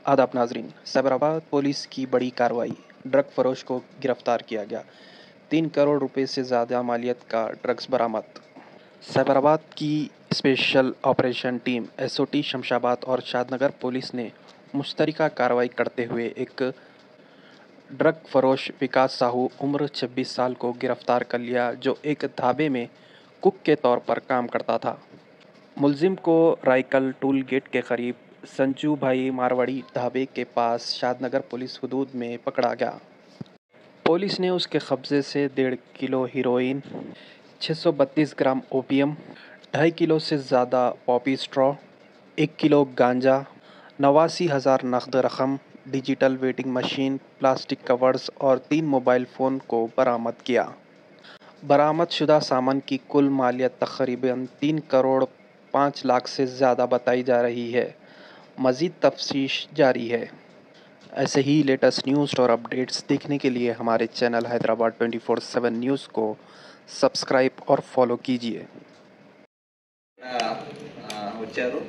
आदाब नाजरीन। साइबराबाद पुलिस की बड़ी कार्रवाई, ड्रग फरोश को गिरफ्तार किया गया। 3 करोड़ रुपए से ज़्यादा मालियत का ड्रग्स बरामद। साइबराबाद की special operation team SOT Shamshabad और शादनगर पुलिस ने मुश्तरका कार्रवाई करते हुए एक ड्रग फरोश विकास साहू उम्र 26 साल को गिरफ्तार कर लिया, जो एक ढाबे में कुक के तौर पर काम करता था। मुलजिम को रायकल टूल गेट के करीब संजू भाई मारवाड़ी ढाबे के पास शादनगर पुलिस हदूद में पकड़ा गया। पुलिस ने उसके कब्जे से 1.5 किलो हीरोइन, 632 ग्राम ओपियम, 2.5 किलो से ज़्यादा पॉपी स्ट्रॉ, 1 किलो गांजा, 89,000 नकद रकम, digital waiting machine, plastic covers और 3 मोबाइल फ़ोन को बरामद किया। बरामदशुदा सामान की कुल मालियत तकरीबन 3 करोड़ 5 लाख से ज़्यादा बताई जा रही है। मज़ीद तफ्तीश जारी है। ऐसे ही लेटेस्ट न्यूज़ और अपडेट्स देखने के लिए हमारे चैनल हैदराबाद 24/7 न्यूज़ को सब्सक्राइब और फॉलो कीजिए। వచ్చారు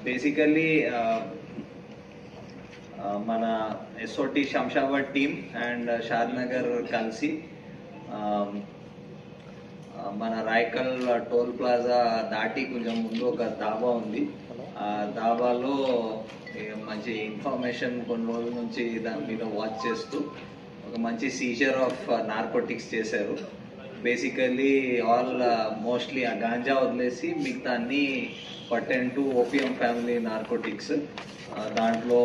బేసికల్లీ మన SOT Shamshabad team and Shadnagar కలిసి మన రాయకల్ టోల్ ప్లాజా దాటి కొంచెం ముందు ఒక దాబా ఉంది. ఆ దాబాలో మంచి ఇన్ఫర్మేషన్ కొన్ని రోజుల నుంచి దాని మీద వాచ్ చేస్తూ ఒక మంచి సీజర్ ఆఫ్ నార్కోటిక్స్ చేశారు. బేసికల్లీ ఆల్ మోస్ట్లీ ఆ గాంజా వదిలేసి మిగతా అన్ని pertain to opium family narcotics. దాంట్లో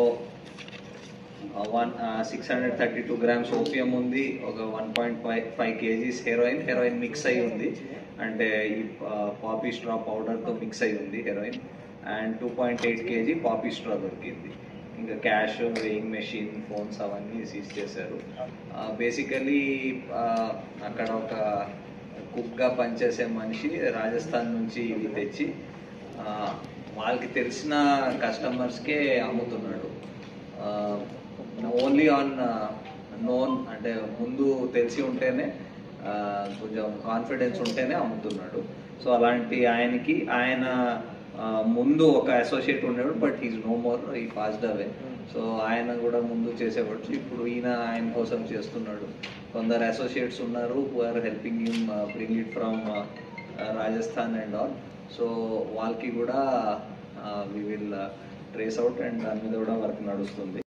632 గ్రామ్స్ ఓపియం ఉంది, ఒక 1.5 kgs హెరోయిన్ మిక్స్ అయి ఉంది, అంటే ఈ పాపీ స్ట్రా పౌడర్తో మిక్స్ అయి ఉంది heroine, and 2.8 kg poppy straw దొరికింది. ఇంకా క్యాష్, వెయింగ్ మెషిన్, ఫోన్స్ అవన్నీ సీజ్ చేశారు. బేసికలీ అక్కడ ఒక కుక్గా పనిచేసే మనిషి రాజస్థాన్ నుంచి ఇవి తెచ్చి వాళ్ళకి తెలిసిన కస్టమర్స్కే అమ్ముతున్నాడు. ఓన్లీ ఆన్ నోన్, అంటే ముందు తెలిసి ఉంటేనే, కొంచెం కాన్ఫిడెన్స్ ఉంటేనే అమ్ముతున్నాడు. సో అలాంటి ఆయన ముందు ఒక అసోసియేట్ ఉండేవాడు, బట్ హీస్ నో మోర్, ఈ పాస్డ్ అవే. సో ఆయన కూడా ముందు చేసేవాడు. ఇప్పుడు ఆయన కోసం చేస్తున్నాడు. కొందరు అసోసియేట్స్ ఉన్నారు who are helping him bring it from Rajasthan and all. So వాళ్ళకి కూడా we will trace out and దాని మీద కూడా వర్క్ నడుస్తుంది.